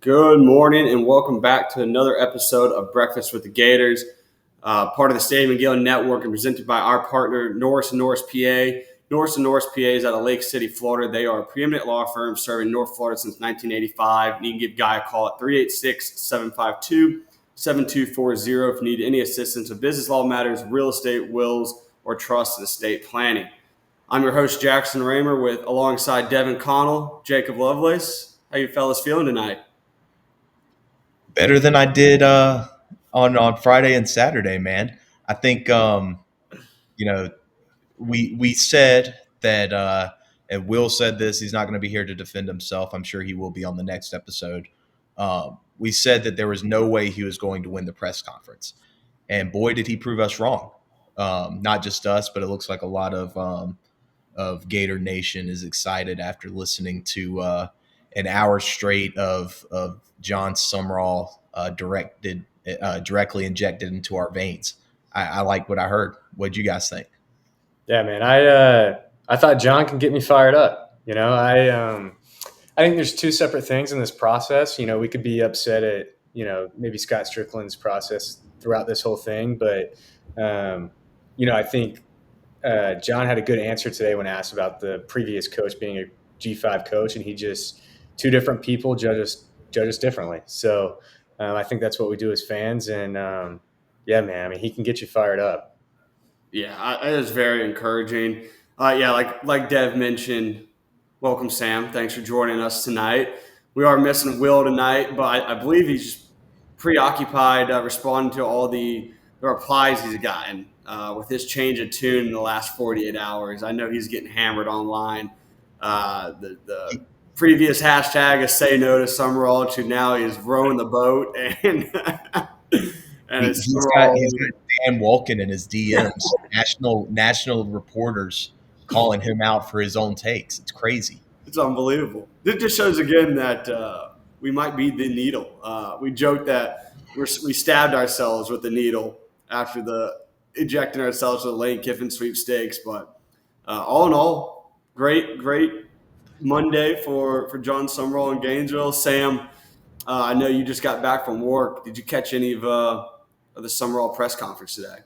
Good morning and welcome back to another episode of Breakfast with the Gators, part of the Stadium and Gale network and presented by our partner, Norris Norris, PA. Norris Norris, PA is out of Lake City, Florida. They are a preeminent law firm serving North Florida since 1985. You can give Guy a call at 386-752-7240 if you need any assistance with business law matters, real estate, wills, or trust and estate planning. I'm your host, Jackson Raymer, alongside Devin Connell, Jacob Lovelace. How you fellas feeling tonight? Better than I did on Friday and Saturday, man. I think we said that, and Will said this. He's not going to be here to defend himself. I'm sure he will be on the next episode. We said that there was no way he was going to win the press conference, and boy, did he prove us wrong. Not just us, but it looks like a lot of Gator Nation is excited after listening to an hour straight of Jon Sumrall directly injected into our veins. I like what I heard. What'd you guys think? Yeah, man. I thought Jon can get me fired up. I think there's two separate things in this process. We could be upset at maybe Scott Strickland's process throughout this whole thing, but I think Jon had a good answer today when asked about the previous coach being a G5 coach, and he just two different people judge us differently. So I think that's what we do as fans, and yeah, man. I mean, he can get you fired up. Yeah, it was very encouraging. Like Dev mentioned, welcome, Sam. Thanks for joining us tonight. We are missing Will tonight, but I believe he's preoccupied responding to all the replies he's gotten with his change of tune in the last 48 hours. I know he's getting hammered online. The previous hashtag is say no to Summerall to now he's rowing the boat and he's got Dan Wolken in his DMs, national reporters calling him out for his own takes. It's crazy. It's unbelievable. It just shows again that we might be the needle. We joked that we stabbed ourselves with the needle after ejecting ourselves with the Lane Kiffin sweepstakes. But all in all, great Monday for Jon Sumrall in Gainesville. Sam, I know you just got back from work. Did you catch any of the Summerall press conference today?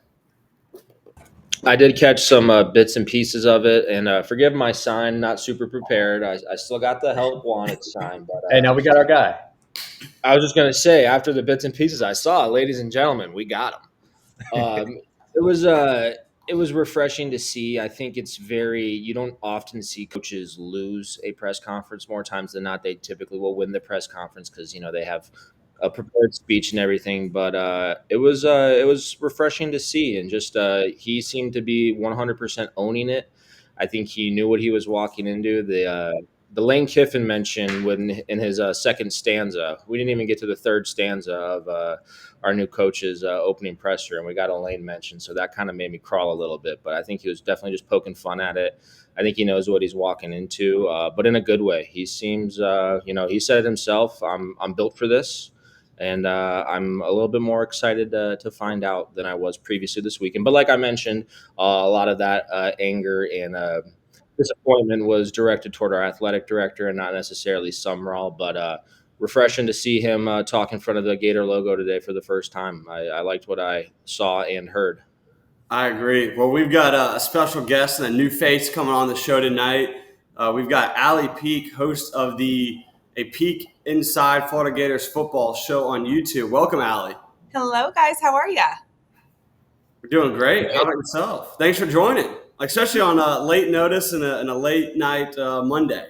I did catch some bits and pieces of it, and forgive my sign, not super prepared. I still got the help wanted sign. But hey, now we got our guy. I was just going to say, after the bits and pieces I saw, ladies and gentlemen, we got him. It was refreshing to see. I think you don't often see coaches lose a press conference. More times than not, they typically will win the press conference because, they have a prepared speech and everything. But it was refreshing to see. And just he seemed to be 100% owning it. I think he knew what he was walking into. The Lane Kiffin mention in his second stanza. We didn't even get to the third stanza of our new coach's opening presser, and we got a Lane mention, so that kind of made me crawl a little bit. But I think he was definitely just poking fun at it. I think he knows what he's walking into, but in a good way. He seems, he said it himself. I'm built for this, and I'm a little bit more excited to find out than I was previously this weekend. But like I mentioned, a lot of that anger and disappointment was directed toward our athletic director and not necessarily Sumrall, but refreshing to see him talk in front of the Gator logo today for the first time. I liked what I saw and heard. I agree. Well, we've got a special guest and a new face coming on the show tonight. We've got Allie Peak, host of a Peak Inside Florida Gators football show on YouTube. Welcome, Allie. Hello, guys. How are ya? We're doing great. How about yourself? Thanks for joining, especially on late notice and a late night Monday.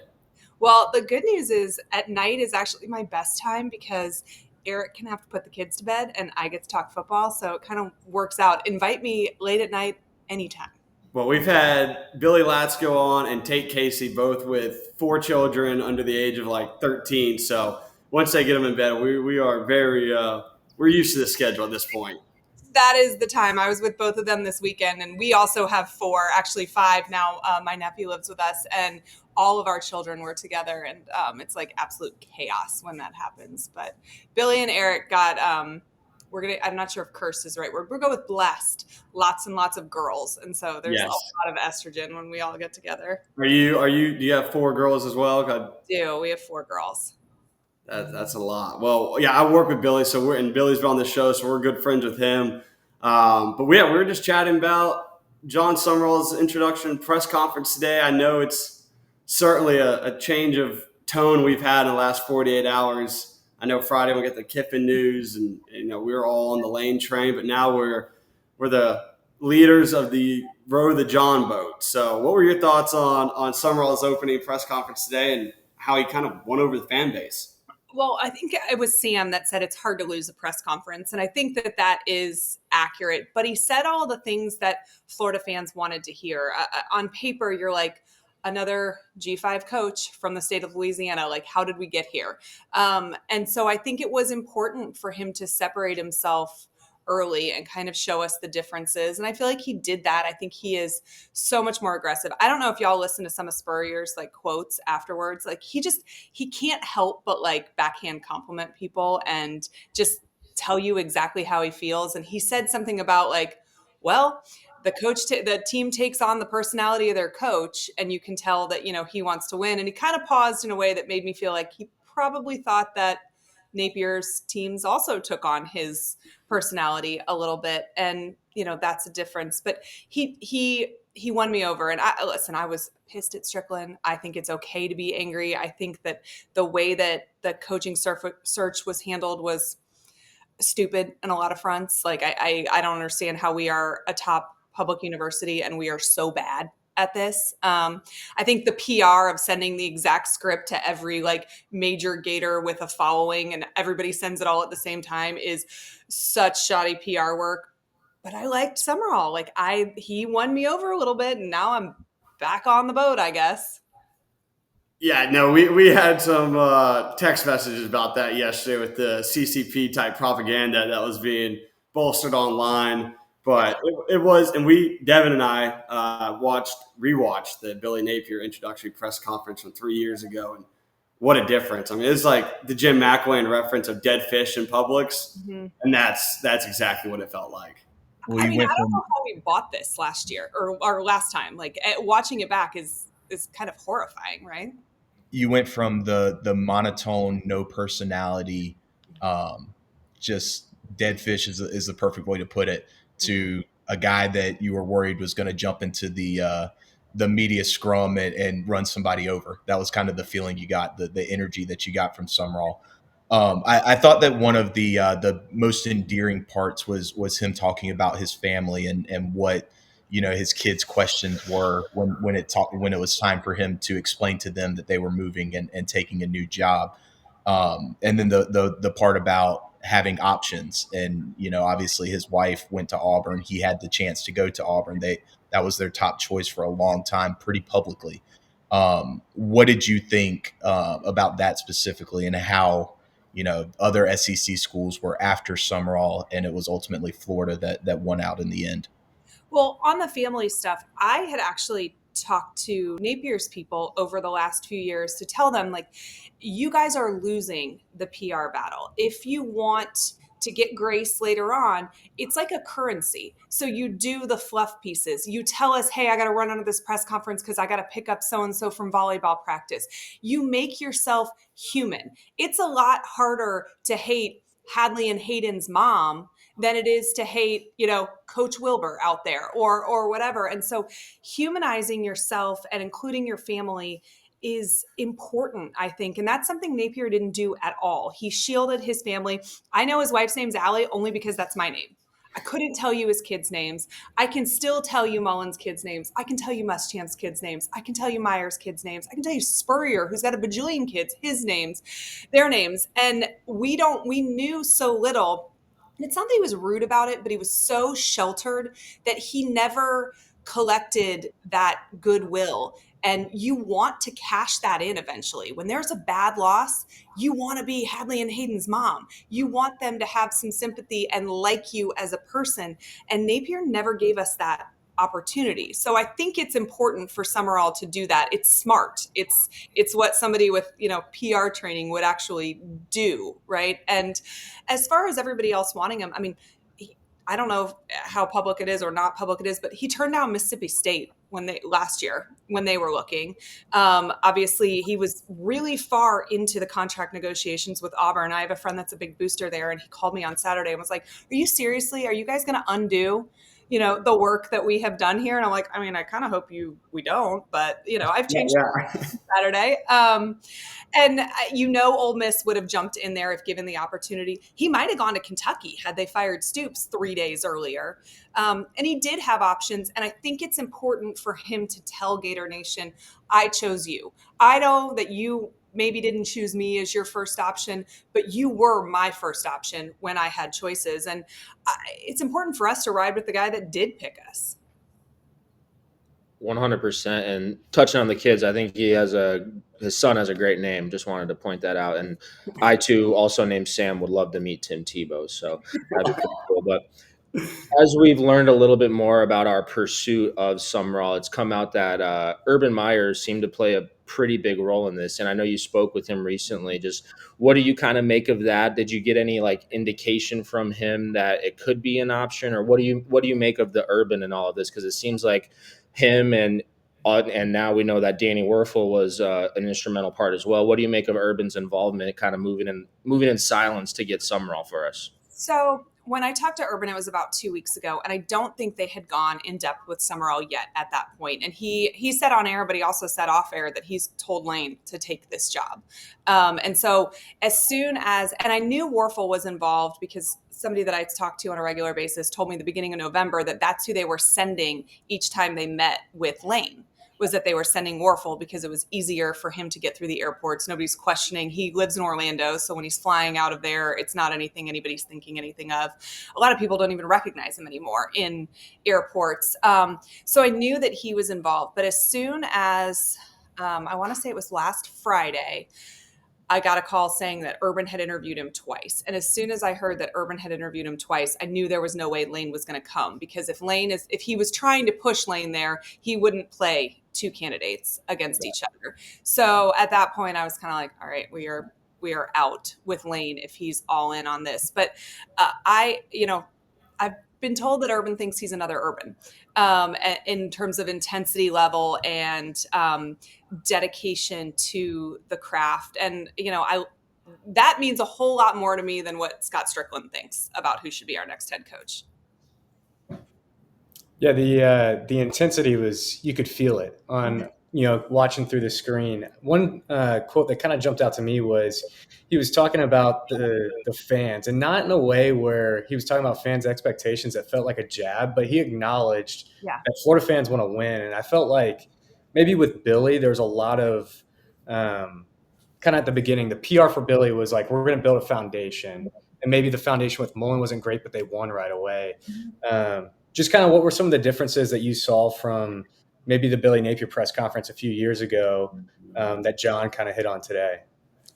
Well, the good news is at night is actually my best time because Eric can have to put the kids to bed and I get to talk football. So it kind of works out. Invite me late at night anytime. Well, we've had Billy Latsko on and Tate Casey, both with 4 children under the age of 13. So once they get them in bed, we are we're used to the schedule at this point. That is the time. I was with both of them this weekend, and we also have 4, actually 5 now. My nephew lives with us, and all of our children were together, and it's like absolute chaos when that happens. But Billy and Eric got I'm not sure if cursed is the right word. We're going with blessed. Lots and lots of girls, and so there's a lot of estrogen when we all get together. Do you have 4 girls as well? Do we have 4 girls? That's a lot. Well, yeah, I work with Billy, and Billy's been on the show, so we're good friends with him. But we were just chatting about Jon Sumrall's introduction press conference today. I know it's certainly a change of tone we've had in the last 48 hours. I know Friday we get the Kiffin news, and we were all on the Lane train, but now we're the leaders of the row the John boat. So, what were your thoughts on Summerall's opening press conference today, and how he kind of won over the fan base? Well, I think it was Sam that said it's hard to lose a press conference. And I think that is accurate. But he said all the things that Florida fans wanted to hear. On paper, you're like, another G5 coach from the state of Louisiana. Like, how did we get here? And so I think it was important for him to separate himself early and kind of show us the differences. And I feel like he did that. I think he is so much more aggressive. I don't know if y'all listen to some of Spurrier's like quotes afterwards. Like he can't help but like backhand compliment people and just tell you exactly how he feels. And he said something about like, well, the team takes on the personality of their coach, and you can tell that, he wants to win. And he kind of paused in a way that made me feel like he probably thought that Napier's teams also took on his personality a little bit. And, that's a difference. But he won me over. And I was pissed at Strickland. I think it's okay to be angry. I think that the way that the coaching search was handled was stupid in a lot of fronts. Like, I don't understand how we are a top public university and we are so bad at this. I think the PR of sending the exact script to every like major Gator with a following and everybody sends it all at the same time is such shoddy PR work. But I liked Summerall. Like he won me over a little bit, and now I'm back on the boat, I guess. Yeah, no, we had some text messages about that yesterday with the CCP type propaganda that was being bolstered online. But it was, and Devin and I rewatched the Billy Napier introductory press conference from 3 years ago, and what a difference! I mean, it's like the Jim McElwain reference of dead fish in Publix, and that's exactly what it felt like. Well, I don't know how we bought this last year or last time. Like watching it back is kind of horrifying, right? You went from the monotone, no personality, just dead fish is the perfect way to put it, to a guy that you were worried was going to jump into the media scrum and run somebody over. That was kind of the feeling you got, the energy that you got from Sumrall. I thought that one of the most endearing parts was him talking about his family and what his kids' questions were when it was time for him to explain to them that they were moving and taking a new job. And then the part about having options, and obviously his wife went to Auburn. He had the chance to go to Auburn. That was their top choice for a long time, pretty publicly. What did you think about that specifically, and how other SEC schools were after Summerall, and it was ultimately Florida that won out in the end? Well, on the family stuff, I had actually talked to Napier's people over the last few years to tell them, like, you guys are losing the PR battle. If you want to get grace later on, it's like a currency. So you do the fluff pieces. You tell us, hey, I got to run onto this press conference because I got to pick up so-and-so from volleyball practice. You make yourself human. It's a lot harder to hate Hadley and Hayden's mom than it is to hate, Coach Wilbur out there or whatever. And so humanizing yourself and including your family is important, I think. And that's something Napier didn't do at all. He shielded his family. I know his wife's name's Allie only because that's my name. I couldn't tell you his kids' names. I can still tell you Mullen's kids' names. I can tell you Muschamp's kids' names. I can tell you Meyer's kids' names. I can tell you Spurrier, who's got a bajillion kids, his names, their names. And we knew so little. And it's not that he was rude about it, but he was so sheltered that he never collected that goodwill. And you want to cash that in eventually. When there's a bad loss, you want to be Hadley and Hayden's mom. You want them to have some sympathy and like you as a person. And Napier never gave us that opportunity. So I think it's important for Summerall to do that. It's smart. It's what somebody with, PR training would actually do, right? And as far as everybody else wanting him, I mean, I don't know how public it is or not public it is, but he turned down Mississippi State last year when they were looking. Obviously, he was really far into the contract negotiations with Auburn. I have a friend that's a big booster there, and he called me on Saturday and was like, "Are you you guys going to undo, the work that we have done here?" And I'm like, I mean, I kind of hope we don't, but I've changed Saturday. And Ole Miss would have jumped in there if given the opportunity. He might have gone to Kentucky had they fired Stoops 3 days earlier. And he did have options. And I think it's important for him to tell Gator Nation, I chose you. I know that you maybe didn't choose me as your first option, but you were my first option when I had choices. And it's important for us to ride with the guy that did pick us. 100%. And touching on the kids, I think his son has a great name. Just wanted to point that out. And I too, also named Sam, would love to meet Tim Tebow. So that'd be pretty cool. But as we've learned a little bit more about our pursuit of Summerall, it's come out that Urban Meyer seemed to play a pretty big role in this. And I know you spoke with him recently. Just what do you kind of make of that? Did you get any indication from him that it could be an option, or what do you make of the Urban and all of this? Because it seems like him and now we know that Danny Werfel was an instrumental part as well. What do you make of Urban's involvement, kind of moving in silence to get Summerall for us? So when I talked to Urban, it was about 2 weeks ago, and I don't think they had gone in depth with Summerall yet at that point. And he said on air, but he also said off air that he's told Lane to take this job. And so as soon as, and I knew Werfel was involved because somebody that I talked to on a regular basis told me at the beginning of November that that's who they were sending each time they met with Lane, was that they were sending Werfel because it was easier for him to get through the airports. Nobody's questioning. He lives in Orlando, so when he's flying out of there, it's not anything anybody's thinking anything of. A lot of people don't even recognize him anymore in airports. So I knew that he was involved. But as soon as, I want to say it was last Friday, I got a call saying that Urban had interviewed him twice. And as soon as I heard that Urban had interviewed him twice, I knew there was no way Lane was going to come, because if he was trying to push Lane there, he wouldn't play two candidates against each other. So at that point, I was kind of like, all right, we are out with Lane if he's all in on this. But I've been told that Urban thinks he's another Urban in terms of intensity level and dedication to the craft. And, that means a whole lot more to me than what Scott Strickland thinks about who should be our next head coach. Yeah, the intensity was, you could feel it on, watching through the screen. One quote that kind of jumped out to me was he was talking about the fans, and not in a way where he was talking about fans' expectations that felt like a jab, but he acknowledged that Florida fans want to win. And I felt like maybe with Billy, there was a lot of kind of at the beginning, the PR for Billy was like, we're going to build a foundation. And maybe the foundation with Mullen wasn't great, but they won right away. Just kind of what were some of the differences that you saw from maybe the Billy Napier press conference a few years ago that Jon kind of hit on today?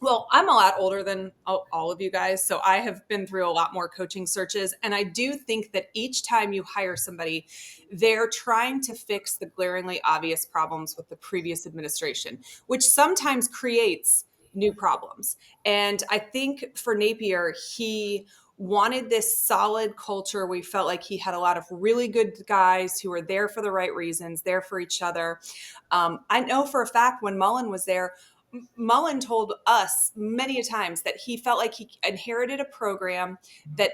Well, I'm a lot older than all of you guys, so I have been through a lot more coaching searches. And I do think that each time you hire somebody, they're trying to fix the glaringly obvious problems with the previous administration, which sometimes creates new problems. And I think for Napier, he wanted this solid culture. We felt like he had a lot of really good guys who were there for the right reasons, there for each other. I know for a fact when Mullen was there, Mullen told us many a times that he felt like he inherited a program that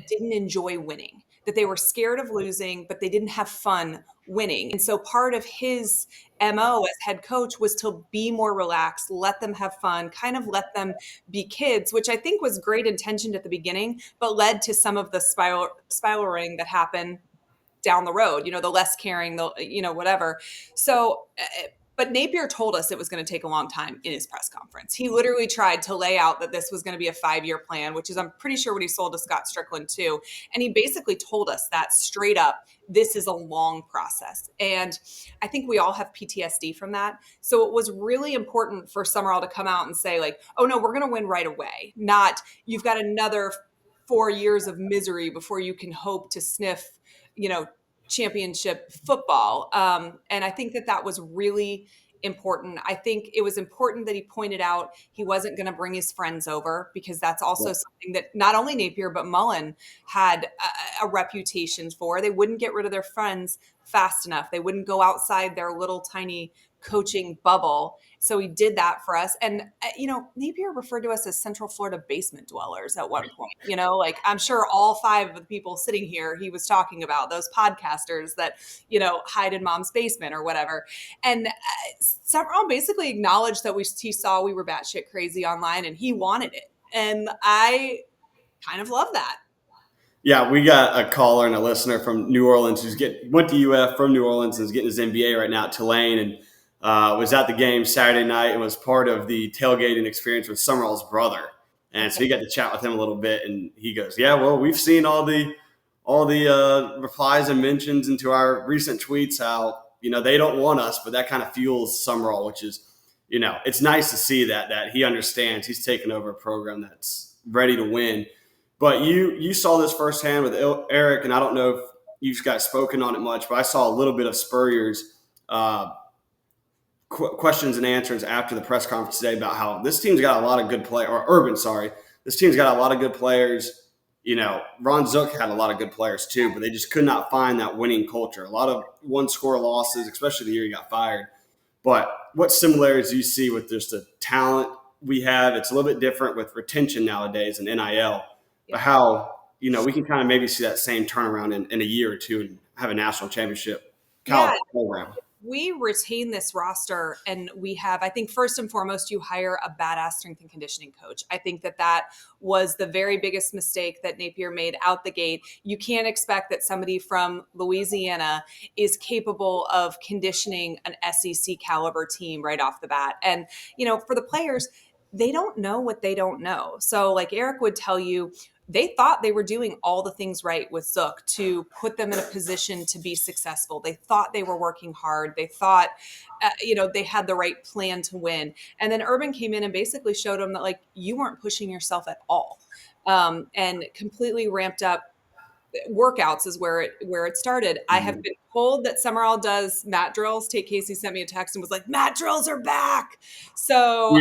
didn't enjoy winning, that they were scared of losing, but they didn't have fun winning. And so part of his MO as head coach was to be more relaxed, let them have fun, kind of let them be kids, which I think was great intentioned at the beginning, but led to some of the spiraling that happened down the road, the less caring, whatever. So, but Napier told us it was going to take a long time in his press conference. He literally tried to lay out that this was going to be a 5-year plan, which is, I'm pretty sure, what he sold to Scott Strickland too. And he basically told us that straight up, this is a long process. And I think we all have PTSD from that. So it was really important for Sumrall to come out and say like, oh no, we're going to win right away. Not, you've got another 4 years of misery before you can hope to sniff, championship football. And I think that was really important. I think it was important that he pointed out he wasn't going to bring his friends over, because that's also something that not only Napier but Mullen had a reputation for. They wouldn't get rid of their friends fast enough. They wouldn't go outside their little tiny coaching bubble. So he did that for us. And, Napier referred to us as Central Florida basement dwellers at one point. Like, I'm sure all 5 of the people sitting here, he was talking about, those podcasters that, hide in mom's basement or whatever. And Sumrall basically acknowledged that he saw we were batshit crazy online and he wanted it. And I kind of love that. Yeah, we got a caller and a listener from New Orleans who's went to UF from New Orleans and is getting his MBA right now at Tulane, and was at the game Saturday night and was part of the tailgating experience with Summerall's brother. And so he got to chat with him a little bit, and he goes, "Yeah, well, we've seen all the replies and mentions into our recent tweets how they don't want us, but that kind of fuels Sumrall, which is it's nice to see that he understands he's taken over a program that's ready to win." But you saw this firsthand with Eric, and I don't know if you guys spoken on it much, but I saw a little bit of Spurrier's questions and answers after the press conference today about how this team's got a lot of good players, or Urban, sorry. This team's got a lot of good players. Ron Zook had a lot of good players too, but they just could not find that winning culture. A lot of one-score losses, especially the year he got fired. But what similarities do you see with just the talent we have? It's a little bit different with retention nowadays and NIL. But how, we can kind of maybe see that same turnaround in a year or two and have a national championship college program. We retain this roster, and we have, I think, first and foremost, you hire a badass strength and conditioning coach. I think that was the very biggest mistake that Napier made out the gate. You can't expect that somebody from Louisiana is capable of conditioning an SEC caliber team right off the bat. And, for the players, they don't know what they don't know. So like Eric would tell you, they thought they were doing all the things right with Zook to put them in a position to be successful. They thought they were working hard. They thought, they had the right plan to win. And then Urban came in and basically showed them that, you weren't pushing yourself at all, and completely ramped up workouts is where it started. I have been told that Summerall does mat drills. Casey sent me a text and was like, "Mat drills are back." So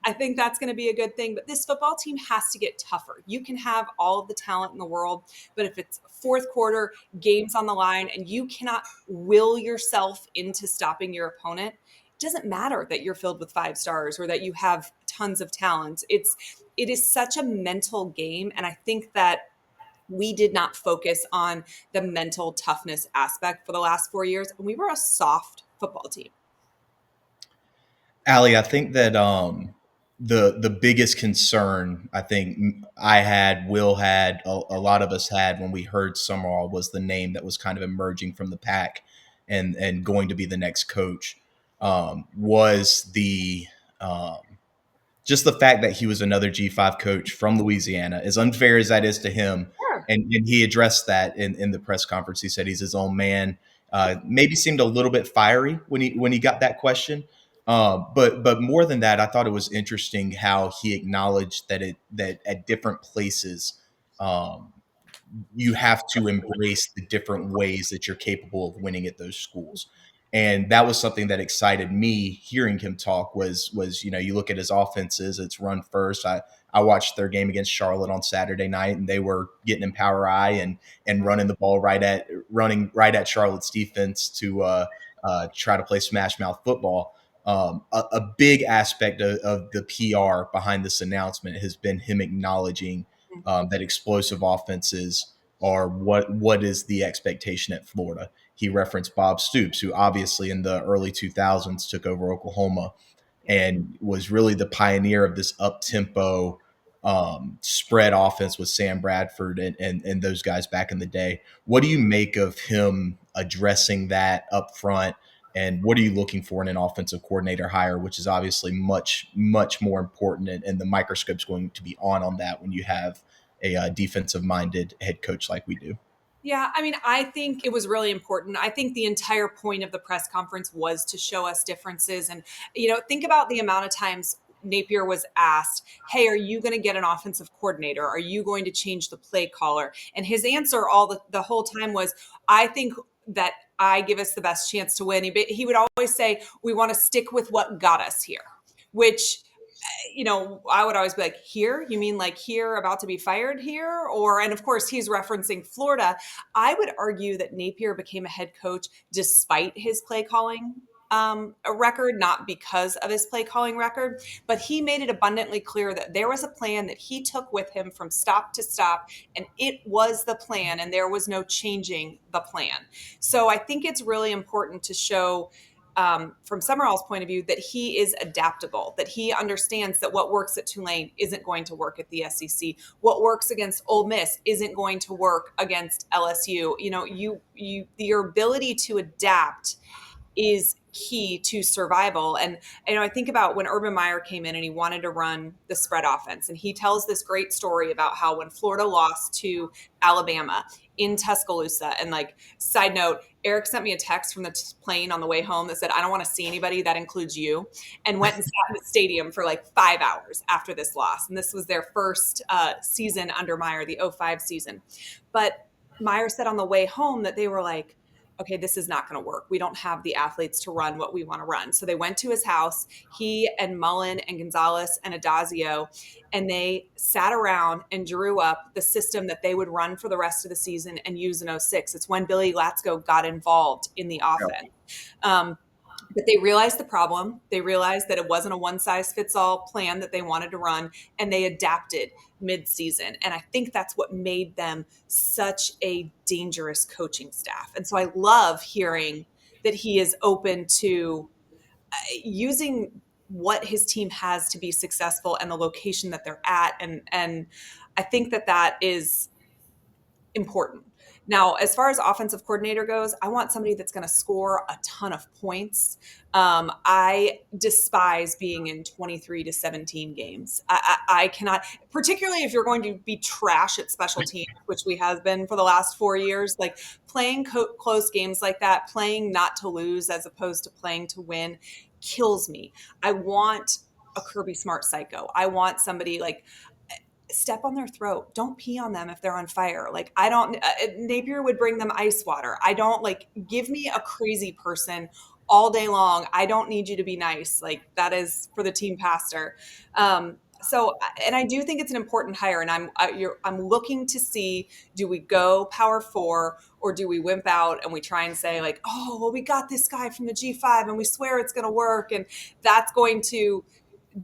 I think that's going to be a good thing. But this football team has to get tougher. You can have all of the talent in the world, but if it's fourth quarter, games on the line, and you cannot will yourself into stopping your opponent, it doesn't matter that you're filled with 5 stars or that you have tons of talent. It is such a mental game. And I think that we did not focus on the mental toughness aspect for the last 4 years. We were a soft football team. Allie, I think that the biggest concern I think I had, Will had, a lot of us had when we heard Summerall was the name that was kind of emerging from the pack and going to be the next coach, was the just the fact that he was another G5 coach from Louisiana, as unfair as that is to him. Sure. And he addressed that in the press conference. He said he's his own man. Maybe seemed a little bit fiery when he got that question. But more than that, I thought it was interesting how he acknowledged that at different places, you have to embrace the different ways that you're capable of winning at those schools. And that was something that excited me hearing him talk was, you look at his offenses, it's run first. I watched their game against Charlotte on Saturday night, and they were getting in power I and running the ball right at Charlotte's defense to try to play smash mouth football. A big aspect of the PR behind this announcement has been him acknowledging that explosive offenses are what is the expectation at Florida. He referenced Bob Stoops, who obviously in the early 2000s took over Oklahoma and was really the pioneer of this up-tempo spread offense with Sam Bradford and those guys back in the day. What do you make of him addressing that up front? And what are you looking for in an offensive coordinator hire, which is obviously much, much more important, and the microscope's going to be on that when you have a defensive-minded head coach like we do? Yeah, I mean, I think it was really important. I think the entire point of the press conference was to show us differences. And, think about the amount of times Napier was asked, "Hey, are you going to get an offensive coordinator? Are you going to change the play caller?" And his answer the whole time was, "I think that I give us the best chance to win. He would always say, we want to stick with what got us here, which, I would always be like, here? You mean like here, about to be fired here? And of course, he's referencing Florida. I would argue that Napier became a head coach despite his play calling a record, not because of his play calling record, but he made it abundantly clear that there was a plan that he took with him from stop to stop, and it was the plan, and there was no changing the plan. So I think it's really important to show from Summerall's point of view that he is adaptable, that he understands that what works at Tulane isn't going to work at the SEC. What works against Ole Miss isn't going to work against LSU. Your ability to adapt is key to survival. And I think about when Urban Meyer came in and he wanted to run the spread offense, and he tells this great story about how when Florida lost to Alabama in Tuscaloosa, and side note, Eric sent me a text from the plane on the way home that said, I don't want to see anybody, that includes you, and went and sat in the stadium for 5 hours after this loss. And this was their first season under Meyer, the 2005 season. But Meyer said on the way home that they were like, okay, this is not going to work. We don't have the athletes to run what we want to run. So they went to his house, he and Mullen and Gonzalez and Adazio, and they sat around and drew up the system that they would run for the rest of the season and use in 2006. It's when Billy Latsko got involved in the offense. But they realized the problem. They realized that it wasn't a one-size-fits-all plan that they wanted to run, and they adapted mid-season. And I think that's what made them such a dangerous coaching staff. And so I love hearing that he is open to using what his team has to be successful and the location that they're at. And I think that is important. Now, as far as offensive coordinator goes, I want somebody that's going to score a ton of points. I despise being in 23-17 games. I cannot, particularly if you're going to be trash at special teams, which we have been for the last 4 years, playing close games like that, playing not to lose as opposed to playing to win kills me. I want a Kirby Smart psycho. I want somebody step on their throat. Don't pee on them if they're on fire. Napier would bring them ice water. I don't give me a crazy person all day long. I don't need you to be nice. That is for the team pastor. And I do think it's an important hire, and I'm looking to see, do we go Power 4 or do we wimp out and we try and say we got this guy from the G5 and we swear it's going to work, and that's going to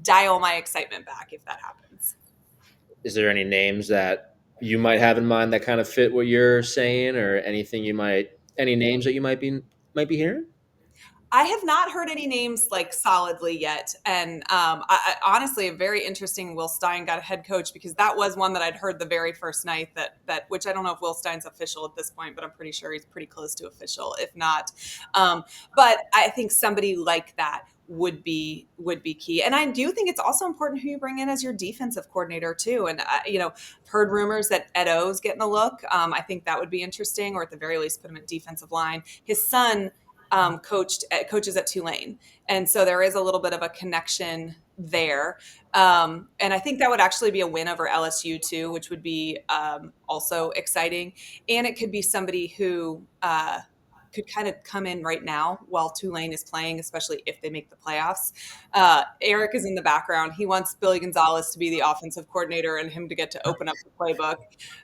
dial my excitement back if that happens. Is there any names that you might have in mind that kind of fit what you're saying, or any names that you might be hearing? I have not heard any names solidly yet. And I honestly, a very interesting Will Stein got a head coach, because that was one that I'd heard the very first night that which I don't know if Will Stein's official at this point, but I'm pretty sure he's pretty close to official, if not. But I think somebody like that would be key. And I do think it's also important who you bring in as your defensive coordinator too. And I've heard rumors that Ed O's getting a look. I think that would be interesting, or at the very least put him at defensive line. His son coaches at Tulane, and so there is a little bit of a connection there. And I think that would actually be a win over LSU too, which would be also exciting. And it could be somebody who could kind of come in right now while Tulane is playing, especially if they make the playoffs. Eric is in the background. He wants Billy Gonzalez to be the offensive coordinator and him to get to open up the playbook.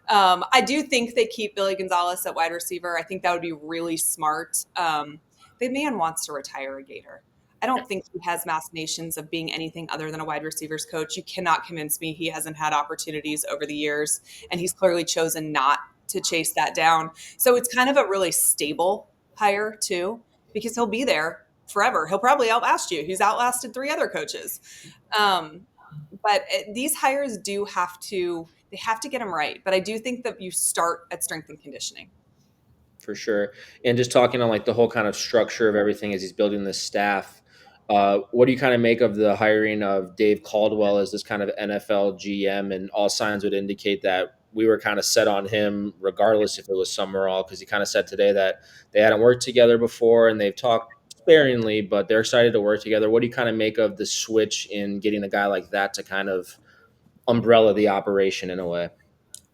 I do think they keep Billy Gonzalez at wide receiver. I think that would be really smart. The man wants to retire a Gator. I don't think he has machinations of being anything other than a wide receivers coach. You cannot convince me he hasn't had opportunities over the years, and he's clearly chosen not to chase that down. So it's kind of a really stable hire too, because he'll be there forever. He'll probably outlast you. He's outlasted 3 other coaches. But these hires have to get them right. But I do think that you start at strength and conditioning. For sure. And just talking on the whole kind of structure of everything as he's building this staff, what do you kind of make of the hiring of Dave Caldwell as this kind of NFL GM? And all signs would indicate that we were kind of set on him regardless if it was Summerall, because he kind of said today that they hadn't worked together before and they've talked sparingly, but they're excited to work together. What do you kind of make of the switch in getting a guy like that to kind of umbrella the operation in a way?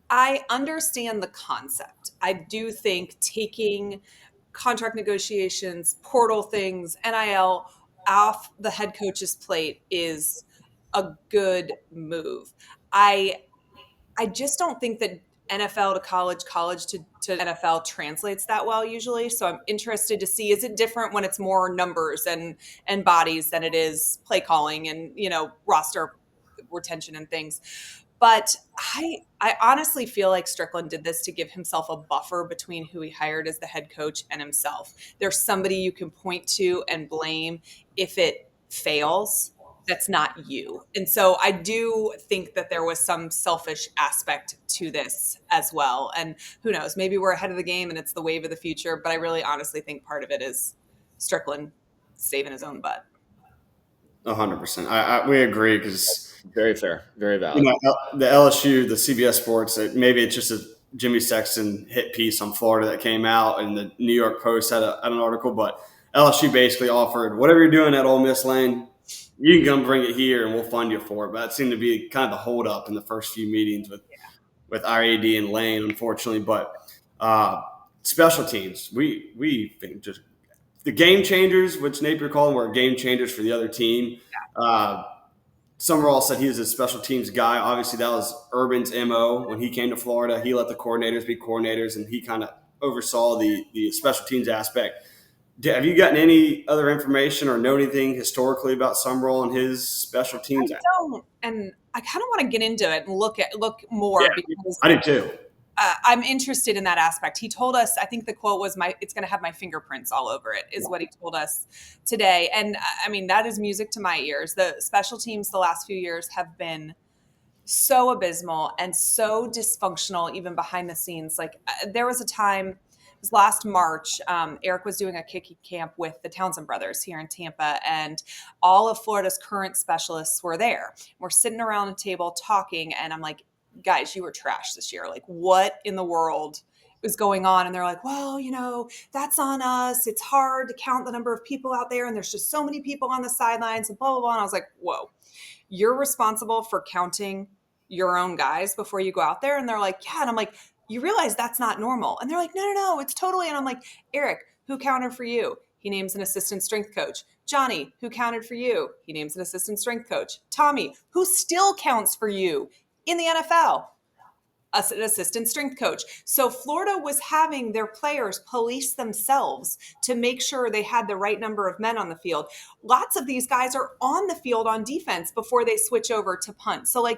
I understand the concept. I do think taking contract negotiations, portal things, NIL off the head coach's plate is a good move. I just don't think that NFL to college, college to NFL translates that well usually. So I'm interested to see, is it different when it's more numbers and bodies than it is play calling and, roster retention and things. But I honestly feel like Strickland did this to give himself a buffer between who he hired as the head coach and himself. There's somebody you can point to and blame if it fails. That's not you. And so I do think that there was some selfish aspect to this as well. And who knows, maybe we're ahead of the game and it's the wave of the future. But I really honestly think part of it is Strickland saving his own butt. 100%. We agree because very fair, very valid. The LSU, the CBS Sports, maybe it's just a Jimmy Sexton hit piece on Florida that came out, and the New York Post had an article. But LSU basically offered, whatever you're doing at Ole Miss Lane, you can come bring it here and we'll fund you for it. But that seemed to be kind of the holdup in the first few meetings with RAD and Lane, unfortunately. But special teams, we think just the game changers, which Napier called them, were game changers for the other team. Summerall said he was a special teams guy. Obviously, that was Urban's MO when he came to Florida. He let the coordinators be coordinators, and he kind of oversaw the special teams aspect. Have you gotten any other information or know anything historically about Sumrall and his special teams? I don't, and I kind of want to get into it and look more because I do too. I'm interested in that aspect. He told us, I think the quote was, it's going to have my fingerprints all over it, is what he told us today. And I mean, that is music to my ears. The special teams the last few years have been so abysmal and so dysfunctional, even behind the scenes. Like there was a time, it was last March, Eric was doing a kicking camp with the Townsend brothers here in Tampa, and all of Florida's current specialists were there. We're sitting around a table talking, and I'm like, guys, you were trash this year. Like, what in the world was going on? And they're like, well, that's on us. It's hard to count the number of people out there, and there's just so many people on the sidelines and blah, blah, blah. And I was like, whoa, you're responsible for counting your own guys before you go out there? And they're like, yeah. And I'm like, you realize that's not normal? And they're like, no, it's totally. And I'm like, Eric, who counted for you? He names an assistant strength coach. Johnny, who counted for you? He names an assistant strength coach. Tommy, who still counts for you in the NFL, an assistant strength coach. So Florida was having their players police themselves to make sure they had the right number of men on the field. Lots of these guys are on the field on defense before they switch over to punt. So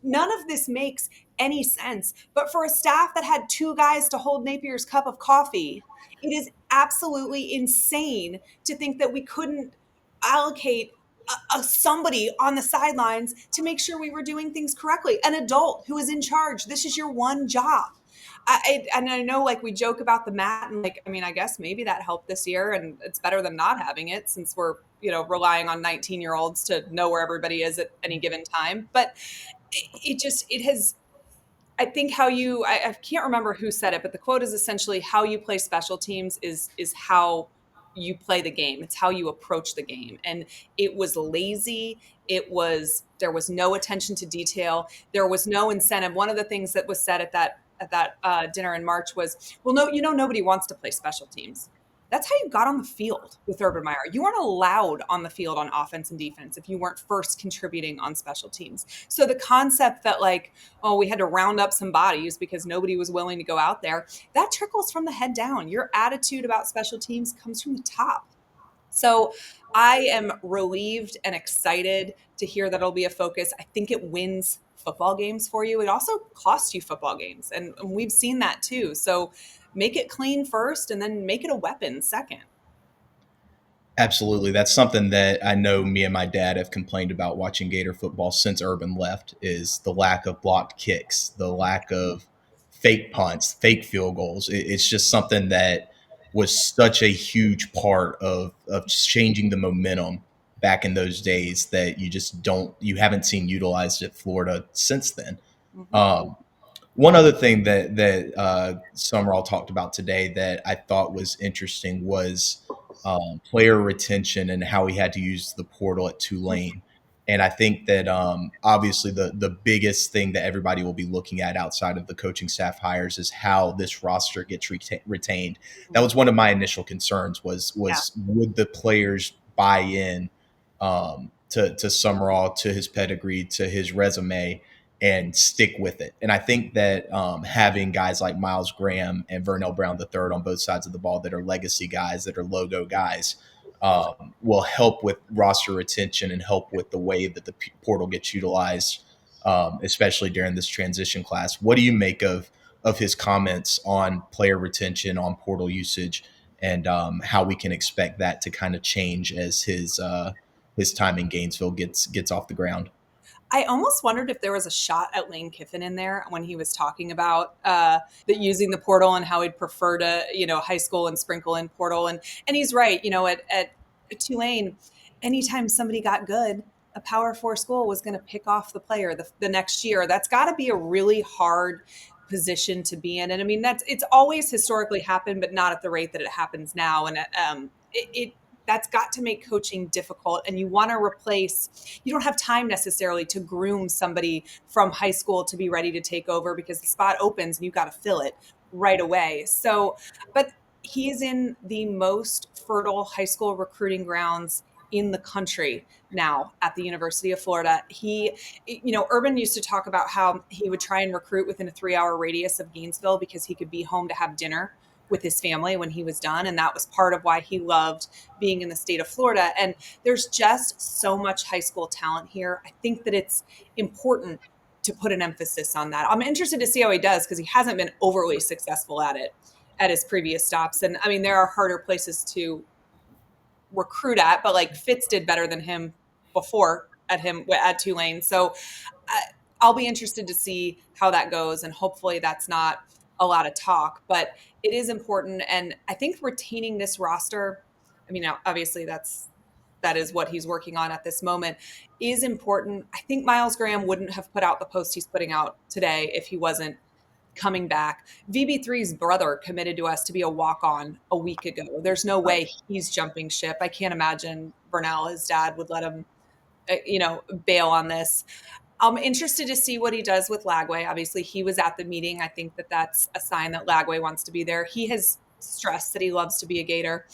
none of this makes any sense. But for a staff that had 2 guys to hold Napier's cup of coffee, it is absolutely insane to think that we couldn't allocate somebody on the sidelines to make sure we were doing things correctly. An adult who is in charge. This is your one job. And I know we joke about the mat and I guess maybe that helped this year, and it's better than not having it since we're, relying on 19-year-olds to know where everybody is at any given time. But it has, I think I can't remember who said it, but the quote is essentially how you play special teams is how you play the game. It's how you approach the game. And it was lazy. There was no attention to detail. There was no incentive. One of the things that was said at that dinner in March was, well, no, nobody wants to play special teams. That's how you got on the field with Urban Meyer. You weren't allowed on the field on offense and defense if you weren't first contributing on special teams. So the concept that we had to round up some bodies because nobody was willing to go out there, that trickles from the head down. Your attitude about special teams comes from the top. So I am relieved and excited to hear that it'll be a focus. I think it wins football games for you. It also costs you football games. And we've seen that too. So make it clean first and then make it a weapon second. Absolutely. That's something that I know me and my dad have complained about watching Gator football since Urban left, is the lack of blocked kicks, the lack of fake punts, fake field goals. It's just something that was such a huge part of changing the momentum back in those days that you haven't seen utilized at Florida since then. Mm-hmm. One other thing that Summerall talked about today that I thought was interesting was player retention and how he had to use the portal at Tulane. And I think that obviously the biggest thing that everybody will be looking at outside of the coaching staff hires is how this roster gets retained. That was one of my initial concerns was would the players buy in to Summerall, to his pedigree, to his resume, and stick with it. And I think that having guys like Miles Graham and Vernell Brown III on both sides of the ball that are legacy guys, that are logo guys, will help with roster retention and help with the way that the portal gets utilized, especially during this transition class. What do you make of his comments on player retention, on portal usage, and how we can expect that to kind of change as his time in Gainesville gets off the ground? I almost wondered if there was a shot at Lane Kiffin in there when he was talking about that using the portal and how he'd prefer to, high school and sprinkle in portal. And he's right. At Tulane, anytime somebody got good, a Power 4 school was going to pick off the player the next year. That's got to be a really hard position to be in. And I mean, it's always historically happened, but not at the rate that it happens now. And that's got to make coaching difficult. And you want to you don't have time necessarily to groom somebody from high school to be ready to take over because the spot opens and you've got to fill it right away. So, but he is in the most fertile high school recruiting grounds in the country now at the University of Florida. Urban used to talk about how he would try and recruit within a 3-hour radius of Gainesville because he could be home to have dinner with his family when he was done. And that was part of why he loved being in the state of Florida. And there's just so much high school talent here. I think that it's important to put an emphasis on that. I'm interested to see how he does because he hasn't been overly successful at it at his previous stops. And I mean, there are harder places to recruit at, but like Fitz did better than him before at Tulane. So I'll be interested to see how that goes. And hopefully that's not a lot of talk, but it is important. And I think retaining this roster, I mean, obviously that is what he's working on at this moment, is important. I think Miles Graham wouldn't have put out the post he's putting out today if he wasn't coming back. VB3's brother committed to us to be a walk-on a week ago. There's no way he's jumping ship. I can't imagine Vernell, his dad, would let him, bail on this. I'm interested to see what he does with Lagway. Obviously, he was at the meeting. I think that that's a sign that Lagway wants to be there. He has stressed that he loves to be a Gator.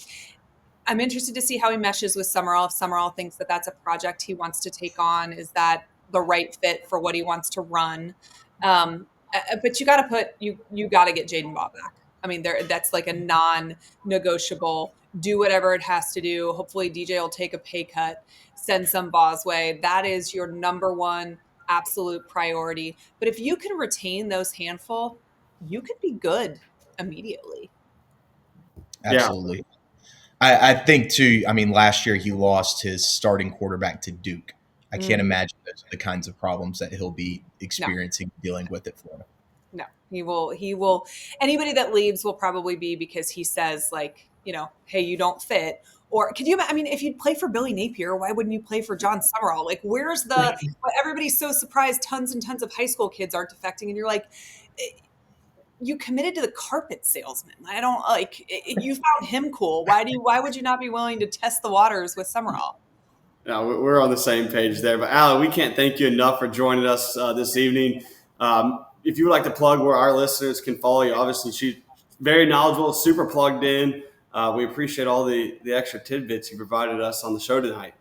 I'm interested to see how he meshes with Summerall. If Summerall thinks that that's a project he wants to take on, is that the right fit for what he wants to run? But you got to get Jaden Baugh back. I mean, that's like a non-negotiable. Do whatever it has to do. Hopefully, DJ will take a pay cut, send some Baugh's way. That is your number one absolute priority. But if you can retain those handful, you could be good immediately. Absolutely. Yeah. I think too, I mean, last year he lost his starting quarterback to Duke. I can't imagine those are the kinds of problems that he'll be experiencing, dealing with at Florida. No, he will. Anybody that leaves will probably be because he says like, hey, you don't fit. Or could you, I mean, if you'd play for Billy Napier, why wouldn't you play for Jon Sumrall? Like, where's everybody's so surprised tons and tons of high school kids aren't defecting. And you're like, you committed to the carpet salesman. I don't you found him cool. Why would you not be willing to test the waters with Summerall? No, we're on the same page there. But Allie, we can't thank you enough for joining us this evening. If you would like to plug where our listeners can follow you, obviously she's very knowledgeable, super plugged in. We appreciate all the extra tidbits you provided us on the show tonight.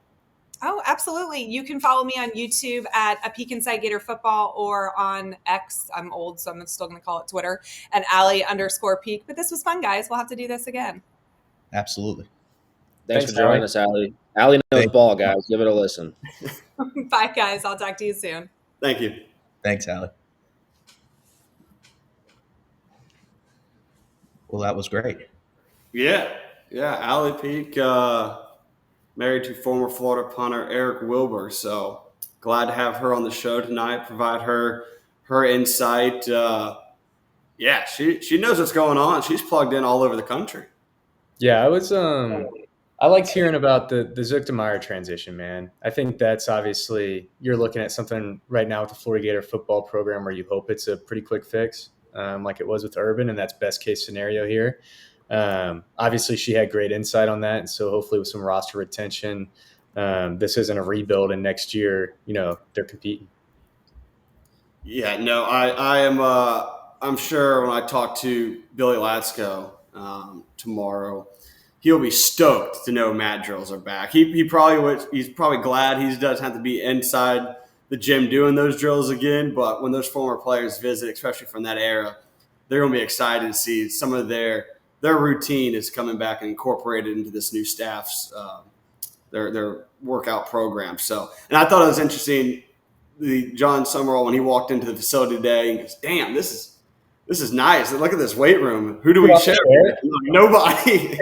Oh, absolutely. You can follow me on YouTube at A Peek Inside Gator Football or on X. I'm old, so I'm still going to call it Twitter, at Allie_Peek. But this was fun, guys. We'll have to do this again. Absolutely. Thanks for joining us, Allie. Allie knows ball, guys. Give it a listen. Bye, guys. I'll talk to you soon. Thank you. Thanks, Allie. Well, that was great. Yeah. Allie Peek, married to former Florida punter Eric Wilbur. So glad to have her on the show tonight, provide her insight. She knows what's going on. She's plugged in all over the country. Yeah, I liked hearing about the Zook to Meyer transition, man. I think that's obviously, you're looking at something right now with the Florida Gator football program where you hope it's a pretty quick fix, like it was with Urban, and that's best case scenario here. Obviously, she had great insight on that, and so hopefully with some roster retention, this isn't a rebuild, and next year, they're competing. Yeah, no, I am. I'm sure when I talk to Billy Latsko tomorrow, he'll be stoked to know mat drills are back. He probably would. He's probably glad he doesn't have to be inside the gym doing those drills again. But when those former players visit, especially from that era, they're going to be excited to see some of their routine is coming back and incorporated into this new staff's their workout program. So, and I thought it was interesting. The Jon Sumrall, when he walked into the facility today, he goes, "Damn, this is nice. Look at this weight room. Who do we share with?" Nobody.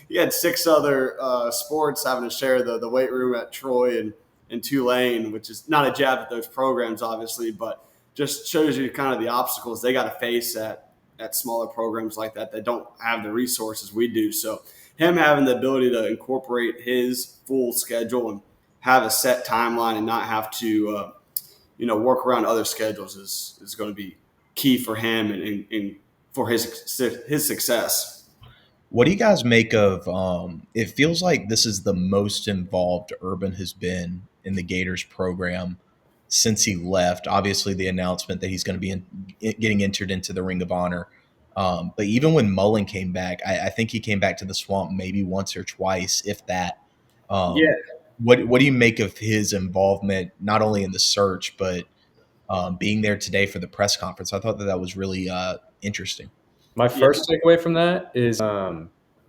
He had 6 other sports having to share the weight room at Troy and Tulane, which is not a jab at those programs, obviously, but just shows you kind of the obstacles they got to face at smaller programs like that don't have the resources we do. So him having the ability to incorporate his full schedule and have a set timeline and not have to, work around other schedules is going to be key for him and for his success. What do you guys make of? It feels like this is the most involved Urban has been in the Gators program since he left. Obviously, the announcement that he's going to be getting entered into the Ring of Honor. But even when Mullen came back, I think he came back to the Swamp maybe once or twice, if that. Yeah. What do you make of his involvement, not only in the search, but being there today for the press conference? I thought that was really interesting. My first takeaway from that is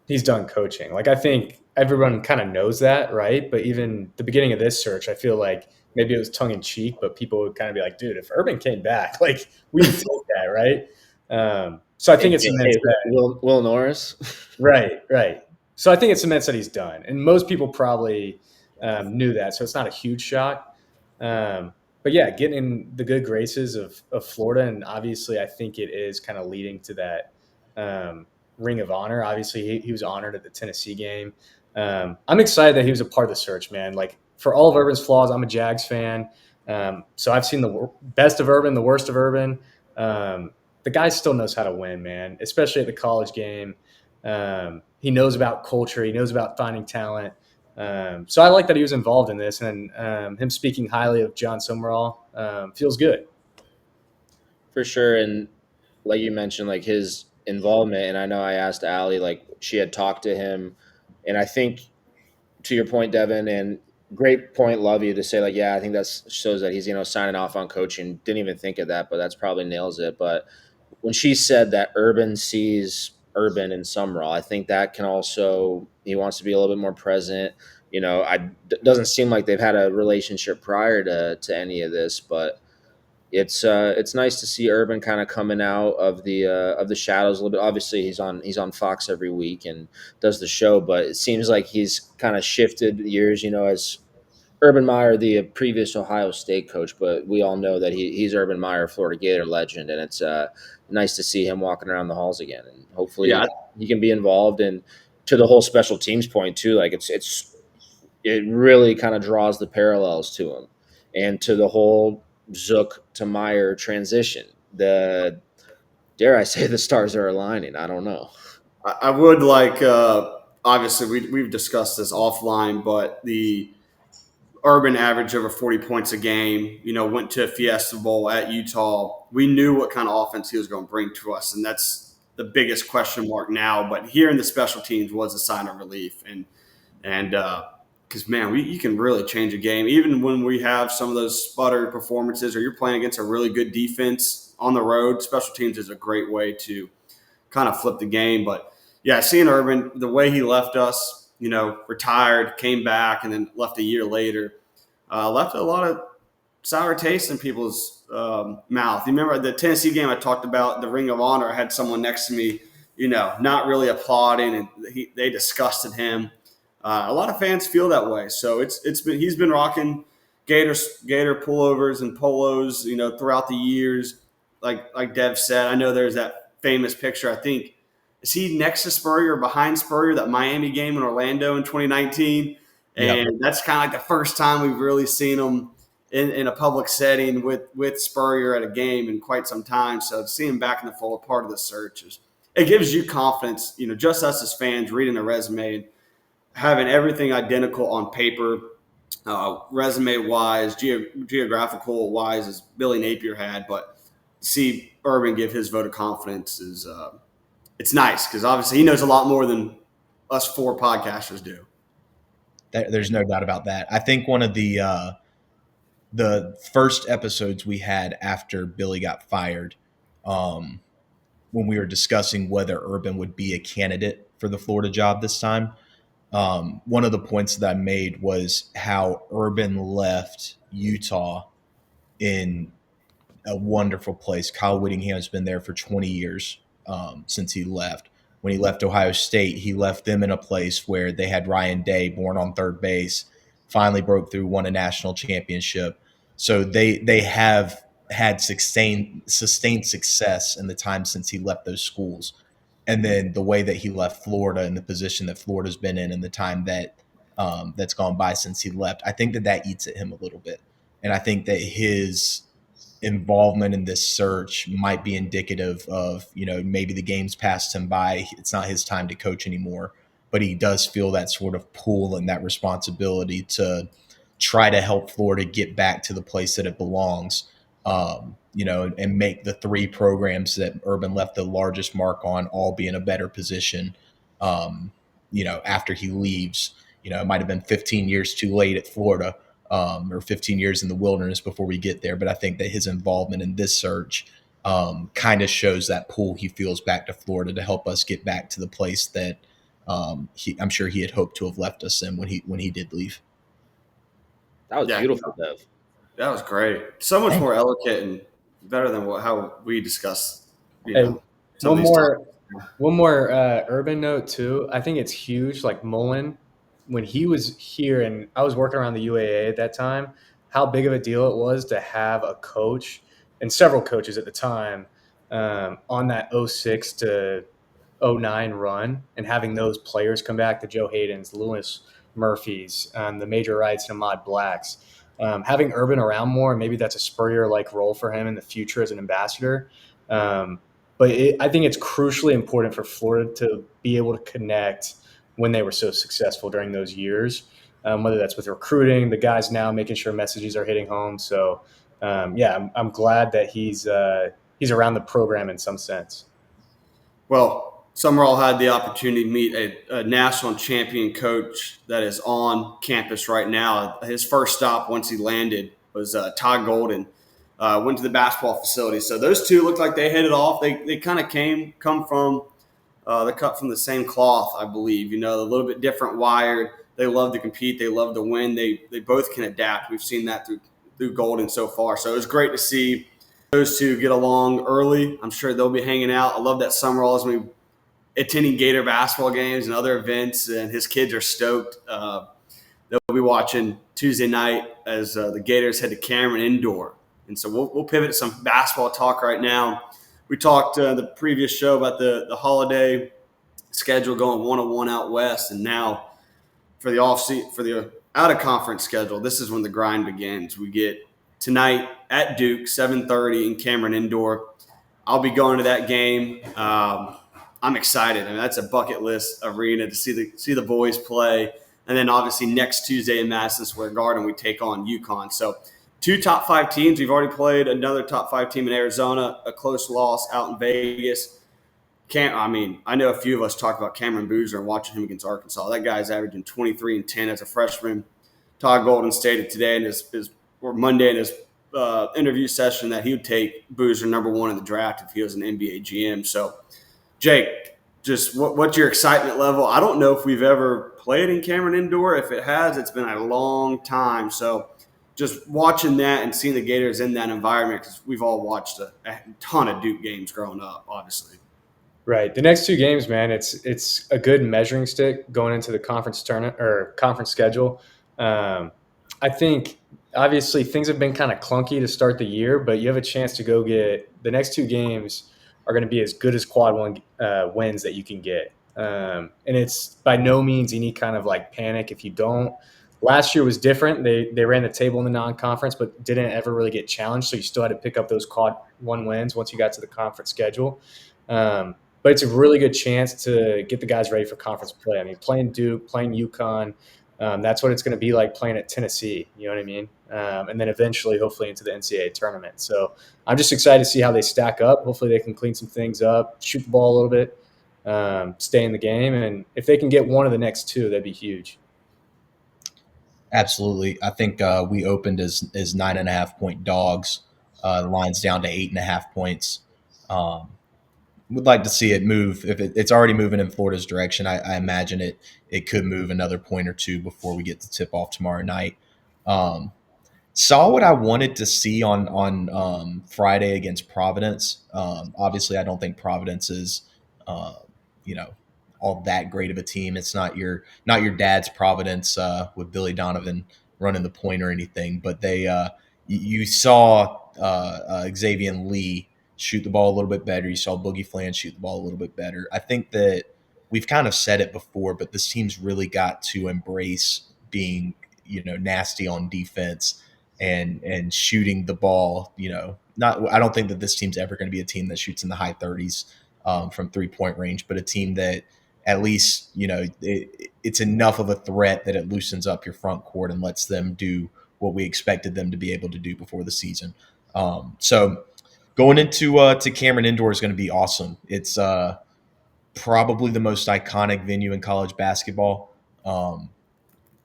he's done coaching. Like, I think everyone kind of knows that, right? But even the beginning of this search, I feel like maybe it was tongue in cheek, but people would kind of be like, dude, if Urban came back, like, we would take that, right? So I think it cements that. Will Norris. Right. So I think it cements that he's done. And most people probably knew that. So it's not a huge shock. But yeah, getting in the good graces of Florida. And obviously, I think it is kind of leading to that Ring of Honor. Obviously, he was honored at the Tennessee game. I'm excited that he was a part of the search, man. Like, for all of Urban's flaws, I'm a Jags fan. So I've seen the best of Urban, the worst of Urban. The guy still knows how to win, man, especially at the college game. He knows about culture. He knows about finding talent. So I like that he was involved in this, and him speaking highly of Jon Sumrall feels good. For sure. And like you mentioned, like his involvement, and I know I asked Allie, like she had talked to him, and I think to your point, Devin, and great point, love you, to say like, yeah, I think that shows that he's, signing off on coaching. Didn't even think of that, but that's probably nails it. But when she said that Urban sees Urban and Sumrall, I think that can also, he wants to be a little bit more present. Doesn't seem like they've had a relationship prior to any of this, but it's nice to see Urban kind of coming out of the shadows a little bit. Obviously, he's on Fox every week and does the show, but it seems like he's kind of shifted years, as Urban Meyer, the previous Ohio State coach, but we all know that he's Urban Meyer, Florida Gator legend, and it's nice to see him walking around the halls again, and hopefully he can be involved. And to the whole special teams point too, like it really kind of draws the parallels to him, and to the whole Zook to Meyer transition. Dare I say, the stars are aligning. I don't know. I would like, obviously, we've discussed this offline, but the Urban average over 40 points a game, went to a Fiesta Bowl at Utah. We knew what kind of offense he was going to bring to us, and that's the biggest question mark now. But here in the special teams was a sign of relief. And because, man, you can really change a game. Even when we have some of those sputtered performances or you're playing against a really good defense on the road, special teams is a great way to kind of flip the game. But, yeah, seeing Urban, the way he left us, retired, came back, and then left a year later, left a lot of sour taste in people's mouth. You remember the Tennessee game I talked about, the Ring of Honor? I had someone next to me, not really applauding, and they disgusted him. A lot of fans feel that way. So he's been rocking Gator pullovers and polos, throughout the years. Like Dev said, I know there's that famous picture. I think, is he next to Spurrier or behind Spurrier, that Miami game in Orlando in 2019? And that's kind of like the first time we've really seen him in a public setting with Spurrier at a game in quite some time. So to see him back in the fold, part of the search, it gives you confidence, just us as fans reading a resume and having everything identical on paper, resume-wise, geographical-wise, as Billy Napier had, but see Urban give his vote of confidence is it's nice because obviously he knows a lot more than us four podcasters do. There's no doubt about that. I think one of the first episodes we had after Billy got fired, when we were discussing whether Urban would be a candidate for the Florida job this time, one of the points that I made was how Urban left Utah in a wonderful place. Kyle Whittingham's been there for 20 years since he left. When he left Ohio State, he left them in a place where they had Ryan Day, born on third base, finally broke through, won a national championship. So they have had sustained success in the time since he left those schools. And then the way that he left Florida and the position that Florida's been in and the time that that's gone by since he left, I think that eats at him a little bit. And I think that his involvement in this search might be indicative of, maybe the game's passed him by. It's not his time to coach anymore, but he does feel that sort of pull and that responsibility to try to help Florida get back to the place that it belongs, and make the three programs that Urban left the largest mark on all be in a better position, after he leaves. It might have been 15 years too late at Florida, or 15 years in the wilderness before we get there. But I think that his involvement in this search kind of shows that pull he feels back to Florida to help us get back to the place that I'm sure he had hoped to have left us in when he did leave. That was beautiful, Dev. That was great. So much more eloquent and better than how we discussed. One more Urban note too. I think it's huge. Like Mullen, when he was here and I was working around the UAA at that time, how big of a deal it was to have a coach and several coaches at the time on that 06 to 09 run, and having those players come back, the Joe Haydens, Lewis Murphys, the Major Wrights, and Ahmad Blacks. Having Urban around more, maybe that's a Spurrier-like role for him in the future as an ambassador. But I think it's crucially important for Florida to be able to connect when they were so successful during those years, whether that's with recruiting, the guys now making sure messages are hitting home. So, I'm glad that he's around the program in some sense. Well, Summerall had the opportunity to meet a national champion coach that is on campus right now. His first stop once he landed was Todd Golden. Went to the basketball facility. So those two looked like they hit it off. They kind of come from they're cut from the same cloth, I believe. A little bit different wired. They love to compete. They love to win. They both can adapt. We've seen that through Golden so far. So it was great to see those two get along early. I'm sure they'll be hanging out. I love that Summerall is going to be attending Gator basketball games and other events, and his kids are stoked. They'll be watching Tuesday night as the Gators head to Cameron Indoor. And so we'll pivot to some basketball talk right now. We talked the previous show about the holiday schedule going 101 out west, and now for the out of conference schedule, this is when the grind begins. We get tonight at Duke, 7:30 in Cameron Indoor. I'll be going to that game. I'm excited. I mean, that's a bucket list arena to see the boys play, and then obviously next Tuesday in Madison Square Garden we take on UConn. So 2 top 5 teams. We've already played another top 5 team in Arizona, a close loss out in Vegas. I know a few of us talked about Cameron Boozer and watching him against Arkansas. That guy's averaging 23 and 10 as a freshman. Todd Golden stated today or Monday in his interview session that he would take Boozer number 1 in the draft if he was an NBA GM. So, Jake, just what's your excitement level? I don't know if we've ever played in Cameron Indoor. If it has, it's been a long time. So just watching that and seeing the Gators in that environment, because we've all watched a ton of Duke games growing up, obviously. Right. The next 2 games, man, it's a good measuring stick going into the conference tournament or conference schedule. I think obviously things have been kind of clunky to start the year, but you have a chance to go get the next 2 games are going to be as good as quad 1 wins that you can get. And it's by no means any kind of like panic if you don't. Last year was different. They ran the table in the non-conference, but didn't ever really get challenged. So you still had to pick up those quad 1 wins once you got to the conference schedule. but it's a really good chance to get the guys ready for conference play. I mean, playing Duke, playing UConn, that's what it's going to be like playing at Tennessee. You know what I mean? And then eventually, hopefully, into the NCAA tournament. So I'm just excited to see how they stack up. Hopefully, they can clean some things up, shoot the ball a little bit, stay in the game. And if they can get one of the next two, that'd be huge. Absolutely. I think we opened as 9.5-point dogs. The line's down to 8.5 points. Would like to see it move. If it's already moving in Florida's direction, I imagine it could move another point or two before we get to tip off tomorrow night. Saw what I wanted to see on Friday against Providence. Obviously, I don't think Providence is, you know, all that great of a team. It's not your dad's Providence with Billy Donovan running the point or anything. But you saw Xavier Lee shoot the ball a little bit better. You saw Boogie Flan shoot the ball a little bit better. I think that we've kind of said it before, but this team's really got to embrace being, nasty on defense and shooting the ball. I don't think that this team's ever going to be a team that shoots in the high 30s from 3-point range, but a team that at least, it's enough of a threat that it loosens up your front court and lets them do what we expected them to be able to do before the season. So going into to Cameron Indoor is going to be awesome. It's probably the most iconic venue in college basketball.